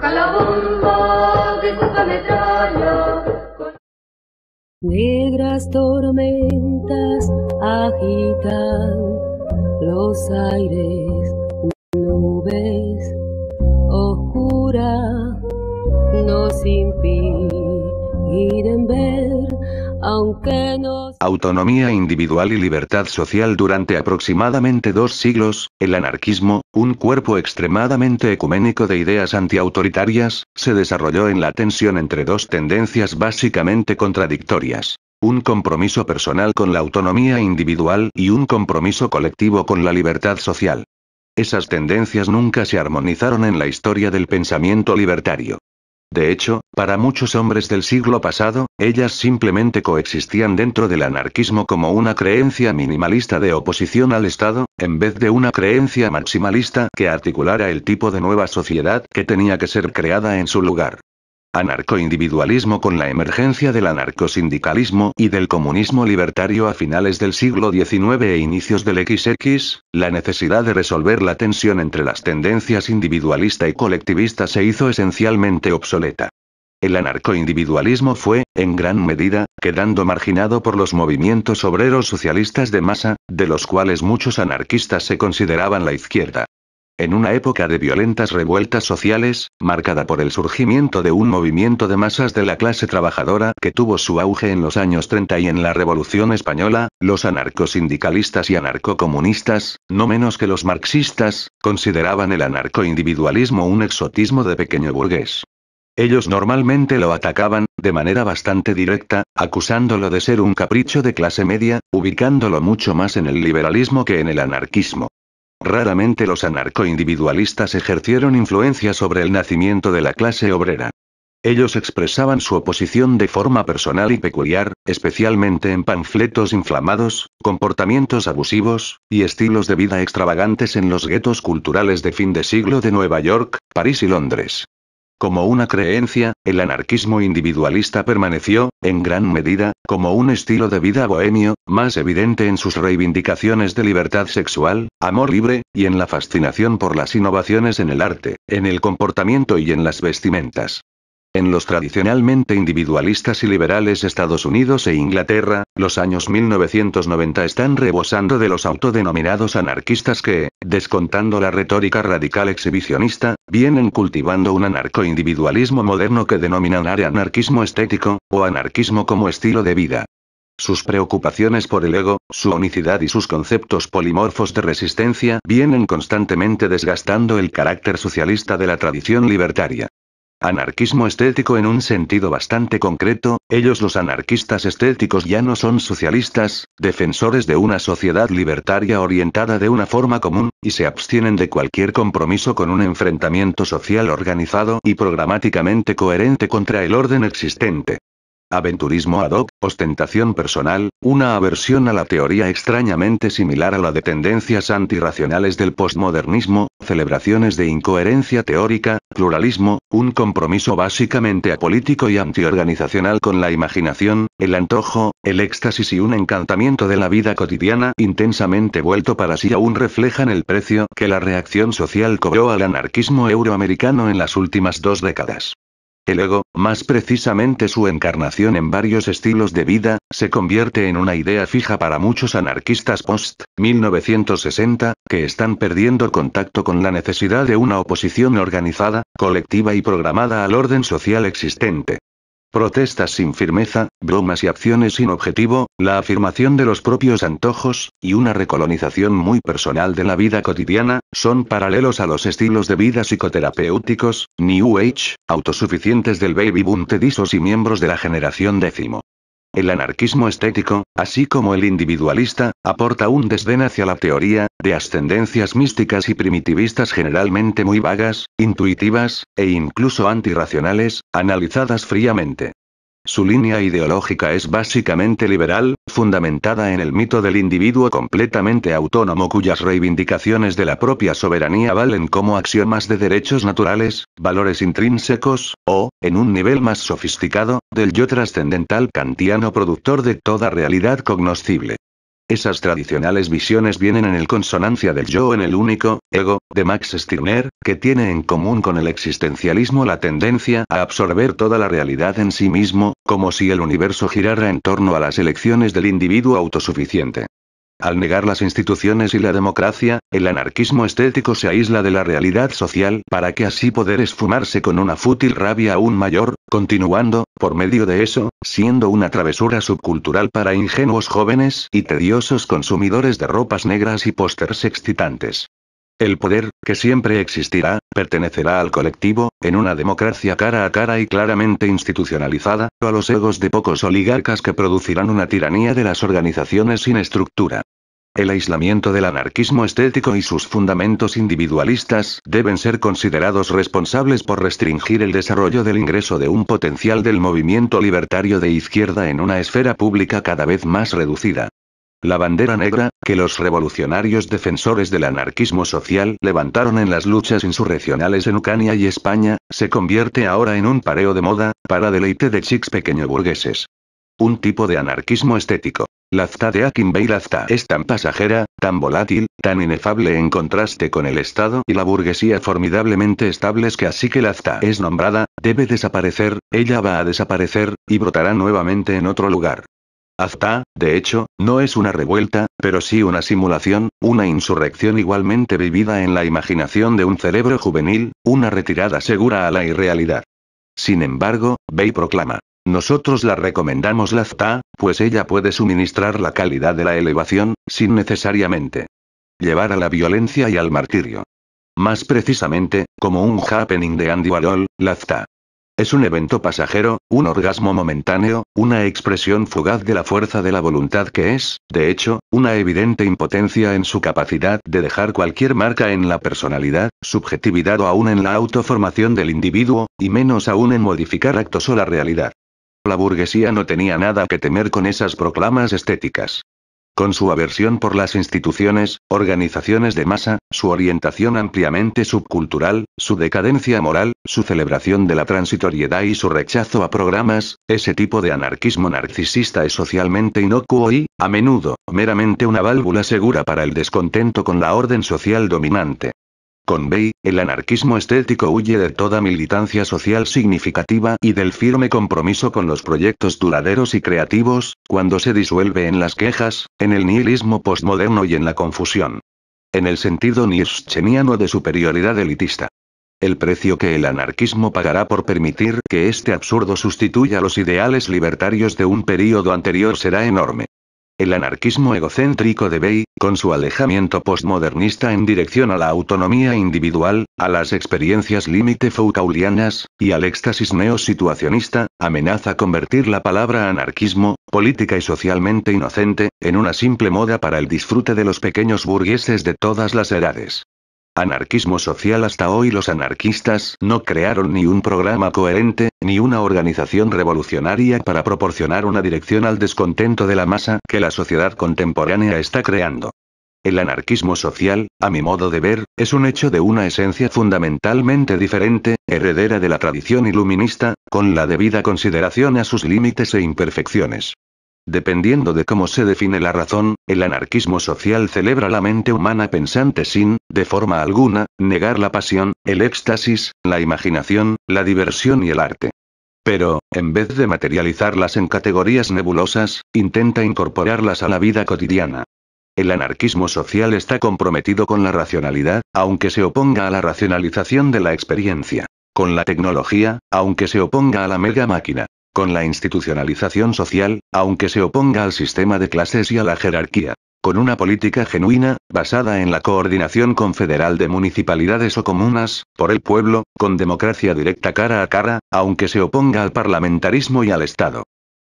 toca la bomba de esta metralla. Negras tormentas agitan los aires, nubes oscuras nos impiden ver, aunque nos... Autonomía individual y libertad social. Durante aproximadamente 2 siglos, el anarquismo, un cuerpo extremadamente ecuménico de ideas antiautoritarias, se desarrolló en la tensión entre dos tendencias básicamente contradictorias: un compromiso personal con la autonomía individual y un compromiso colectivo con la libertad social. Esas tendencias nunca se armonizaron en la historia del pensamiento libertario. De hecho, para muchos hombres del siglo pasado, ellas simplemente coexistían dentro del anarquismo como una creencia minimalista de oposición al Estado, en vez de una creencia maximalista que articulara el tipo de nueva sociedad que tenía que ser creada en su lugar. Anarcoindividualismo. Con la emergencia del anarcosindicalismo y del comunismo libertario a finales del siglo XIX e inicios del XX, la necesidad de resolver la tensión entre las tendencias individualista y colectivista se hizo esencialmente obsoleta. El anarcoindividualismo fue, en gran medida, quedando marginado por los movimientos obreros socialistas de masa, de los cuales muchos anarquistas se consideraban la izquierda. En una época de violentas revueltas sociales, marcada por el surgimiento de un movimiento de masas de la clase trabajadora que tuvo su auge en los años 30 y en la Revolución Española, los anarcosindicalistas y anarcocomunistas, no menos que los marxistas, consideraban el anarcoindividualismo un exotismo de pequeño burgués. Ellos normalmente lo atacaban, de manera bastante directa, acusándolo de ser un capricho de clase media, ubicándolo mucho más en el liberalismo que en el anarquismo. Raramente los anarcoindividualistas ejercieron influencia sobre el nacimiento de la clase obrera. Ellos expresaban su oposición de forma personal y peculiar, especialmente en panfletos inflamados, comportamientos abusivos, y estilos de vida extravagantes en los guetos culturales de fin de siglo de Nueva York, París y Londres. Como una creencia, el anarquismo individualista permaneció, en gran medida, como un estilo de vida bohemio, más evidente en sus reivindicaciones de libertad sexual, amor libre, y en la fascinación por las innovaciones en el arte, en el comportamiento y en las vestimentas. En los tradicionalmente individualistas y liberales Estados Unidos e Inglaterra, los años 1990 están rebosando de los autodenominados anarquistas que, descontando la retórica radical exhibicionista, vienen cultivando un anarcoindividualismo moderno que denominan anarquismo estético, o anarquismo como estilo de vida. Sus preocupaciones por el ego, su unicidad y sus conceptos polimorfos de resistencia vienen constantemente desgastando el carácter socialista de la tradición libertaria. Anarquismo estético en un sentido bastante concreto, ellos los anarquistas estéticos ya no son socialistas, defensores de una sociedad libertaria orientada de una forma común, y se abstienen de cualquier compromiso con un enfrentamiento social organizado y programáticamente coherente contra el orden existente. Aventurismo ad hoc, ostentación personal, una aversión a la teoría extrañamente similar a la de tendencias antirracionales del postmodernismo, celebraciones de incoherencia teórica, pluralismo, un compromiso básicamente apolítico y antiorganizacional con la imaginación, el antojo, el éxtasis y un encantamiento de la vida cotidiana intensamente vuelto para sí aún reflejan el precio que la reacción social cobró al anarquismo euroamericano en las últimas 2 décadas. El ego, más precisamente su encarnación en varios estilos de vida, se convierte en una idea fija para muchos anarquistas post-1960, que están perdiendo contacto con la necesidad de una oposición organizada, colectiva y programada al orden social existente. Protestas sin firmeza, bromas y acciones sin objetivo, la afirmación de los propios antojos, y una recolonización muy personal de la vida cotidiana, son paralelos a los estilos de vida psicoterapéuticos, New Age, autosuficientes del baby boom tedisos y miembros de la generación décimo. El anarquismo estético, así como el individualista, aporta un desdén hacia la teoría, de ascendencias místicas y primitivistas generalmente muy vagas, intuitivas, e incluso antirracionales, analizadas fríamente. Su línea ideológica es básicamente liberal, fundamentada en el mito del individuo completamente autónomo cuyas reivindicaciones de la propia soberanía valen como axiomas de derechos naturales, valores intrínsecos, o, en un nivel más sofisticado, del yo trascendental kantiano productor de toda realidad cognoscible. Esas tradicionales visiones vienen en el consonancia del yo en el único, ego, de Max Stirner, que tiene en común con el existencialismo la tendencia a absorber toda la realidad en sí mismo, como si el universo girara en torno a las elecciones del individuo autosuficiente. Al negar las instituciones y la democracia, el anarquismo estético se aísla de la realidad social para que así poder esfumarse con una fútil rabia aún mayor, continuando, por medio de eso, siendo una travesura subcultural para ingenuos jóvenes y tediosos consumidores de ropas negras y pósters excitantes. El poder, que siempre existirá, pertenecerá al colectivo, en una democracia cara a cara y claramente institucionalizada, o a los egos de pocos oligarcas que producirán una tiranía de las organizaciones sin estructura. El aislamiento del anarquismo estético y sus fundamentos individualistas deben ser considerados responsables por restringir el desarrollo del ingreso de un potencial del movimiento libertario de izquierda en una esfera pública cada vez más reducida. La bandera negra, que los revolucionarios defensores del anarquismo social levantaron en las luchas insurreccionales en Ucrania y España, se convierte ahora en un pareo de moda, para deleite de chics pequeñoburgueses. Un tipo de anarquismo estético. La Lazda de Akinbey Lazda es tan pasajera, tan volátil, tan inefable en contraste con el Estado y la burguesía formidablemente estables que así que Lazda es nombrada, debe desaparecer, ella va a desaparecer, y brotará nuevamente en otro lugar. Azta, de hecho, no es una revuelta, pero sí una simulación, una insurrección igualmente vivida en la imaginación de un cerebro juvenil, una retirada segura a la irrealidad. Sin embargo, Bey proclama: nosotros la recomendamos Lazda, pues ella puede suministrar la calidad de la elevación, sin necesariamente llevar a la violencia y al martirio. Más precisamente, como un happening de Andy Warhol, Lazda es un evento pasajero, un orgasmo momentáneo, una expresión fugaz de la fuerza de la voluntad que es, de hecho, una evidente impotencia en su capacidad de dejar cualquier marca en la personalidad, subjetividad o aún en la autoformación del individuo, y menos aún en modificar actos o la realidad. La burguesía no tenía nada que temer con esas proclamas estéticas. Con su aversión por las instituciones, organizaciones de masa, su orientación ampliamente subcultural, su decadencia moral, su celebración de la transitoriedad y su rechazo a programas, ese tipo de anarquismo narcisista es socialmente inocuo y, a menudo, meramente una válvula segura para el descontento con la orden social dominante. Con Bey, el anarquismo estético huye de toda militancia social significativa y del firme compromiso con los proyectos duraderos y creativos, cuando se disuelve en las quejas, en el nihilismo postmoderno y en la confusión. En el sentido nietzscheniano de superioridad elitista. El precio que el anarquismo pagará por permitir que este absurdo sustituya los ideales libertarios de un período anterior será enorme. El anarquismo egocéntrico de Bey, con su alejamiento postmodernista en dirección a la autonomía individual, a las experiencias límite foucaultianas, y al éxtasis neosituacionista, amenaza convertir la palabra anarquismo, política y socialmente inocente, en una simple moda para el disfrute de los pequeños burgueses de todas las edades. Anarquismo social. Hasta hoy los anarquistas no crearon ni un programa coherente, ni una organización revolucionaria para proporcionar una dirección al descontento de la masa que la sociedad contemporánea está creando. El anarquismo social, a mi modo de ver, es un hecho de una esencia fundamentalmente diferente, heredera de la tradición iluminista, con la debida consideración a sus límites e imperfecciones. Dependiendo de cómo se define la razón, el anarquismo social celebra la mente humana pensante sin, de forma alguna, negar la pasión, el éxtasis, la imaginación, la diversión y el arte. Pero, en vez de materializarlas en categorías nebulosas, intenta incorporarlas a la vida cotidiana. El anarquismo social está comprometido con la racionalidad, aunque se oponga a la racionalización de la experiencia. Con la tecnología, aunque se oponga a la mega máquina. Con la institucionalización social, aunque se oponga al sistema de clases y a la jerarquía. Con una política genuina, basada en la coordinación confederal de municipalidades o comunas, por el pueblo, con democracia directa cara a cara, aunque se oponga al parlamentarismo y al Estado.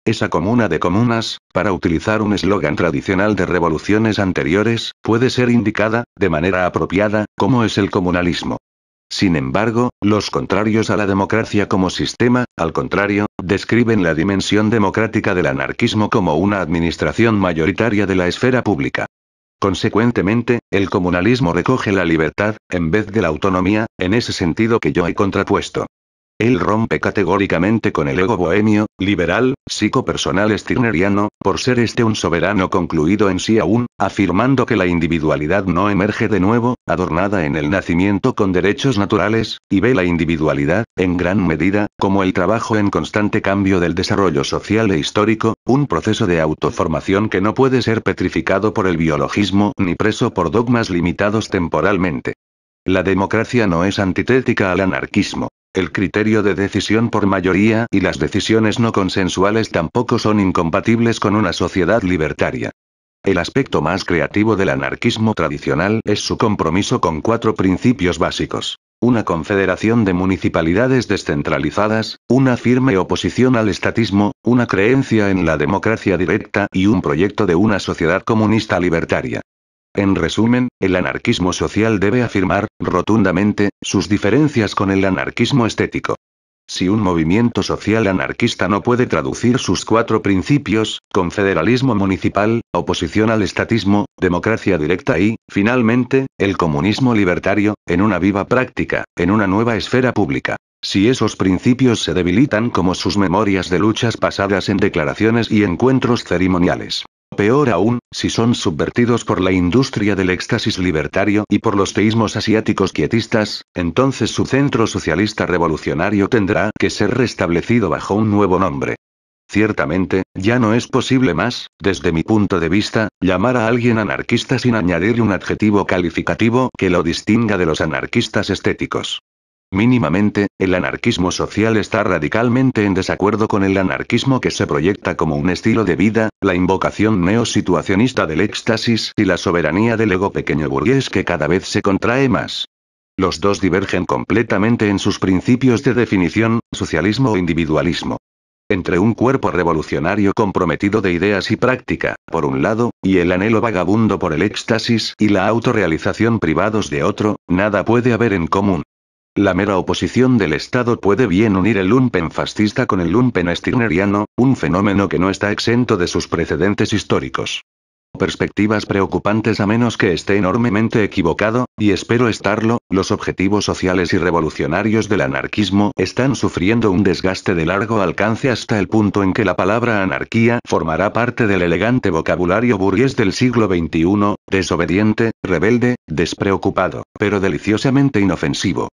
Esa comuna de comunas, para utilizar un eslogan tradicional de revoluciones anteriores, puede ser indicada, de manera apropiada, como es el comunalismo. Sin embargo, los contrarios a la democracia como sistema, al contrario, describen la dimensión democrática del anarquismo como una administración mayoritaria de la esfera pública. Consecuentemente, el comunalismo recoge la libertad, en vez de la autonomía, en ese sentido que yo he contrapuesto. Él rompe categóricamente con el ego bohemio, liberal, psicopersonal stirneriano, por ser un soberano concluido en sí aún, afirmando que la individualidad no emerge de nuevo, adornada en el nacimiento con derechos naturales, y ve la individualidad, en gran medida, como el trabajo en constante cambio del desarrollo social e histórico, un proceso de autoformación que no puede ser petrificado por el biologismo ni preso por dogmas limitados temporalmente. La democracia no es antitética al anarquismo. El criterio de decisión por mayoría y las decisiones no consensuales tampoco son incompatibles con una sociedad libertaria. El aspecto más creativo del anarquismo tradicional es su compromiso con 4 principios básicos. Una confederación de municipalidades descentralizadas, una firme oposición al estatismo, una creencia en la democracia directa y un proyecto de una sociedad comunista libertaria. En resumen, el anarquismo social debe afirmar, rotundamente, sus diferencias con el anarquismo estético. Si un movimiento social anarquista no puede traducir sus 4 principios, confederalismo municipal, oposición al estatismo, democracia directa y, finalmente, el comunismo libertario, en una viva práctica, en una nueva esfera pública. Si esos principios se debilitan como sus memorias de luchas pasadas en declaraciones y encuentros ceremoniales. Peor aún, si son subvertidos por la industria del éxtasis libertario y por los teísmos asiáticos quietistas, entonces su centro socialista revolucionario tendrá que ser restablecido bajo un nuevo nombre. Ciertamente, ya no es posible más, desde mi punto de vista, llamar a alguien anarquista sin añadirle un adjetivo calificativo que lo distinga de los anarquistas estéticos. Mínimamente, el anarquismo social está radicalmente en desacuerdo con el anarquismo que se proyecta como un estilo de vida, la invocación neosituacionista del éxtasis y la soberanía del ego pequeño burgués que cada vez se contrae más. Los dos divergen completamente en sus principios de definición, socialismo o individualismo. Entre un cuerpo revolucionario comprometido de ideas y práctica, por un lado, y el anhelo vagabundo por el éxtasis y la autorrealización privados de otro, nada puede haber en común. La mera oposición del Estado puede bien unir el lumpen fascista con el lumpen stirneriano, un fenómeno que no está exento de sus precedentes históricos. Perspectivas preocupantes a menos que esté enormemente equivocado, y espero estarlo, los objetivos sociales y revolucionarios del anarquismo están sufriendo un desgaste de largo alcance hasta el punto en que la palabra anarquía formará parte del elegante vocabulario burgués del siglo XXI, desobediente, rebelde, despreocupado, pero deliciosamente inofensivo.